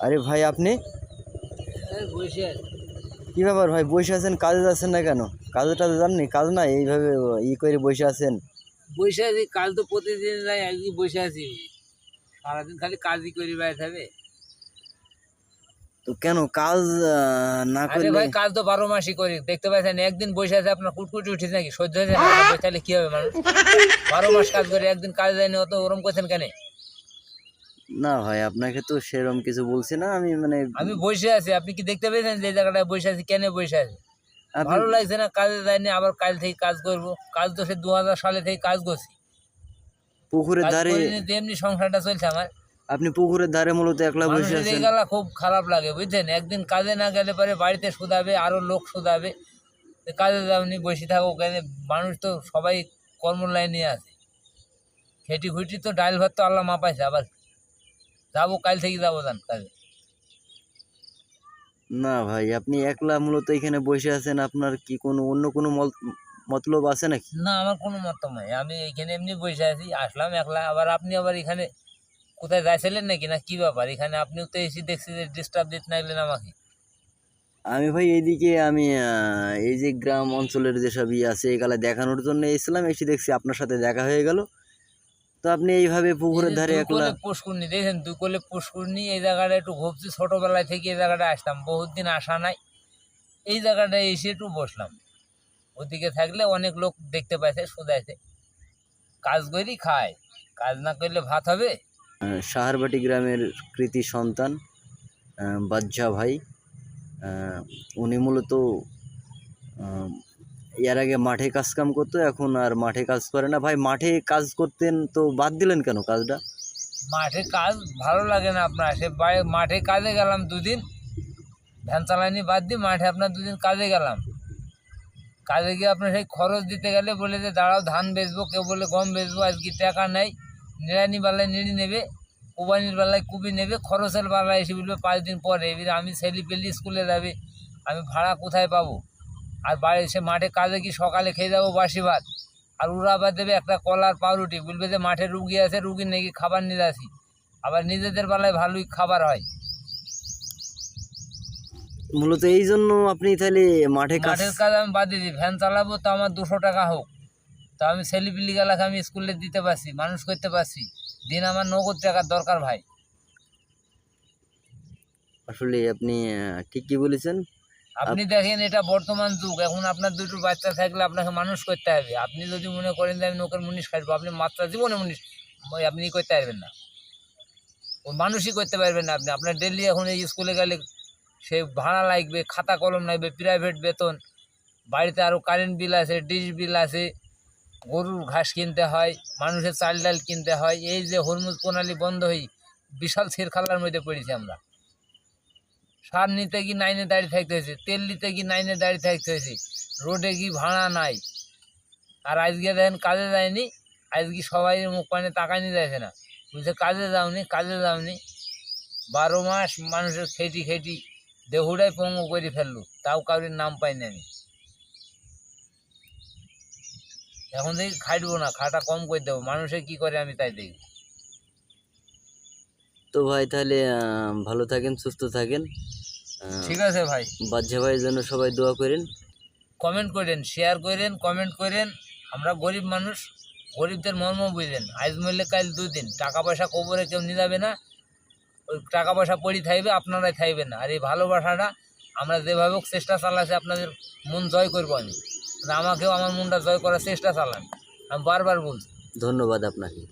আরে ভাই আপনি বসে আছি। কি ব্যাপার ভাই, বসে আছেন? কাজে যাচ্ছেন না কেন? কাজে টাজে যাননি? কাজ নাই এইভাবে করে বসে আছেন? বসে আছি, কাজ তো প্রতিদিন নাই, একদিন বসে আছি। সারাদিন খালি কাজই করি বেড়াতে হবে। তো কেন কাজ না আরে করলে? ভাই, কাজ তো 12 মাসই করি, দেখতে পাচ্ছেন। একদিন বসে আছে আপনার কুটকুটি উঠেছে নাকি? সহ্য হয়েছে না? তাহলে কি হবে মানুষ? 12 মাস কাজ করে একদিন কাজ যায়নি, অত ওরম করছেন কেন? না ভাই, আপনাকে তো সেরকম কিছু বলছি না আমি, মানে আমি বসে আছি, আপনি কি দেখতে পেয়েছেন যে এই জায়গাটায় বসে আছি? কেন বসে আছি? আপনি ভালো লাগছে না, কাজে যায়নি, আবার কাল থেকে কাজ করব। কাজ তো সে 2000 সালে থেকে কাজ করছি। পুকুরের কাজ ধারে, করিনি তো এমনি সংসারটা চলছে আমার। আপনি পুকুরের ধারে মূলত একলা বসে মানুষের এই আছেন? গেলা খুব খারাপ লাগে, বুঝছেন। একদিন কাজে না গেলে পরে বাড়িতে শুধাবে, আরো লোক শুধাবে যে কাজে যাওনি, বসে থাকো কেন? মানুষ তো সবাই কর্ম লাইনে আছে। খেটি খুটি তো ডাল ভাত তো আল্লাহ মাপাইছে, আবার যাবো, কাল থেকে যাবো যান কাজে। না ভাই, আপনি একলা মূলত এখানে বসে আছেন, আপনার কি কোনো অন্য কোনো মতলব আছে নাকি? না, আমার কোনো মতলব নাই, আমি এখানে এমনি বসে আছি, আসলাম একলা। আবার আপনি আবার এখানে কোথায় যাইছিলেন নাকি, না কি ব্যাপার? এখানে আপনিও তো এসে দেখছি যে ডিস্টার্ব দিতে নাইলেন আমাকে। আমি ভাই এইদিকে আমি এই যে গ্রাম অঞ্চলের যেসব আছে এগুলা দেখানোর জন্য এসেছিলাম, এসে দেখছি আপনার সাথে দেখা হয়ে গেল। তো আপনি এইভাবে এই পুকুরের যে ধারে দুই একলা? কোলে পুষ্কুরনি দেখেন, দুই কোলে পুষ্কুরনি, এই জায়গাটা একটু ঘুরছি। ছোটবেলায় থেকে এই জায়গাটা আসতাম, বহুত দিন আসা নাই। এই জায়গাটায় এসে একটু বসলাম। ওদিকে থাকলে অনেক লোক দেখতে পাইছে, শুধাইছে। কাজ করি খায়, কাজ না করলে ভাত হবে? সাহারবাটি গ্রামের কৃতি সন্তান বাদশা ভাই। আহ, উনি মূলত আহ, এর আগে মাঠে কাজ কাম করতো, এখন আর মাঠে কাজ করে না। ভাই মাঠে কাজ করতেন তো বাদ দিলেন কেন কাজটা? মাঠে কাজ ভালো লাগে না আপনার? সে মাঠে কাজে গেলাম দুদিন, ধান চালানি বাদ দিয়ে মাঠে আপনার দুদিন কাজে গেলাম। কাজে গিয়ে আপনার সেই খরচ দিতে গেলে বলে যে দাঁড়াও ধান বেচবো, কেউ বলে গম বেচবো, আজকে টাকা নেই। নিড়ানি বেলায় নিড়ি নেবে, কুবানির বেলায় কুবি নেবে, খরচের বেলায় এসে বলবে 5 দিন পরে। এবারে আমি ছেলে পেলে স্কুলে যাবে, আমি ভাড়া কোথায় পাবো? আর বাড়ি এসে মাঠে কাজে কি সকালে খেয়ে যাবো বাসি ভাত, আর ওরা আবার দেবে একটা কলার পাউরুটি, বলবে যে মাঠে রুগী আছে, রুগীর নাকি খাবার নিয়ে আসি। আবার নিজেদের বেলায় ভালোই খাবার হয়। মূলত এই জন্য আপনি তাহলে মাঠে কাজ? মাঠের কাজ আমি বাদ দিয়েছি, ভ্যান চালাবো তো আমার 200 টাকা হোক, তো আমি ছেলেপিলি গেলাকে আমি স্কুলে দিতে পারছি, মানুষ করতে পারছি। দিন আমার নগদ টাকার দরকার ভাই। আসলে আপনি ঠিকই বলেছেন। আপনি দেখেন, এটা বর্তমান যুগ। এখন আপনার দুটো বাচ্চা থাকলে আপনাকে মানুষ করতে হবে। আপনি যদি মনে করেন যে আমি নৌকার মুনিশ খাটবো, আপনি মাত্রা জীবনে মুনিশ আপনি করতে পারবেন না, ও মানুষই করতে পারবেন না আপনি। আপনার ডেলি এখন এই স্কুলে গেলে সে ভাড়া লাগবে, খাতা কলম লাগবে, প্রাইভেট বেতন, বাড়িতে আরও কারেন্ট বিল আছে, ডিশ বিল আছে, গরুর ঘাস কিনতে হয়, মানুষের চাল ডাল কিনতে হয়। এই যে হরমুজ প্রণালী বন্ধ হয়ে বিশাল ছেরখালার মধ্যে পড়েছি আমরা। সার নিতে কি নাইনে দাঁড়িয়ে থাকতে হয়েছে, তেল নিতে কি নাইনে দাঁড়িয়ে থাকতে হয়েছে, রোডে কি ভাড়া নাই। আর আজকে দেখেন কাজে যায়নি, আজকে সবাই মুখ পানে টাকা নিয়ে যাচ্ছে না, বলছে কাজে যাওনি, কাজে যাওনি। 12 মাস মানুষের খেটি খেটি দেহুটাই পঙ্গু করে ফেললো, তাও কারোর নাম পাইনি আমি। এখন দেখি খাটবো না, খাটা কম করে দেবো, মানুষে কি করে আমি তাই দেখি। তো ভাই তাহলে ভালো থাকেন, সুস্থ থাকেন। ঠিক আছে ভাই, বাদশা ভাইয়ের জন্য সবাই দোয়া করেন। কমেন্ট করেন, শেয়ার করেন, কমেন্ট করেন। আমরা গরিব মানুষ, গরিবদের মর্ম বুঝেন। আজ মরলে কাল 2 দিন, টাকা পয়সা কবরে কেউ নিয়ে যাবে না। ওই টাকা পয়সা পড়ি থাকবে, আপনারাই থাকবেন না। আর এই ভালোবাসাটা আমরা যেভাবে হোক চেষ্টা চালাচ্ছি, আপনাদের মন জয় করবো আমি। আমাকেও আমার মনটা জয় করার চেষ্টা চালান, আমি বারবার বলছি। ধন্যবাদ আপনাকে।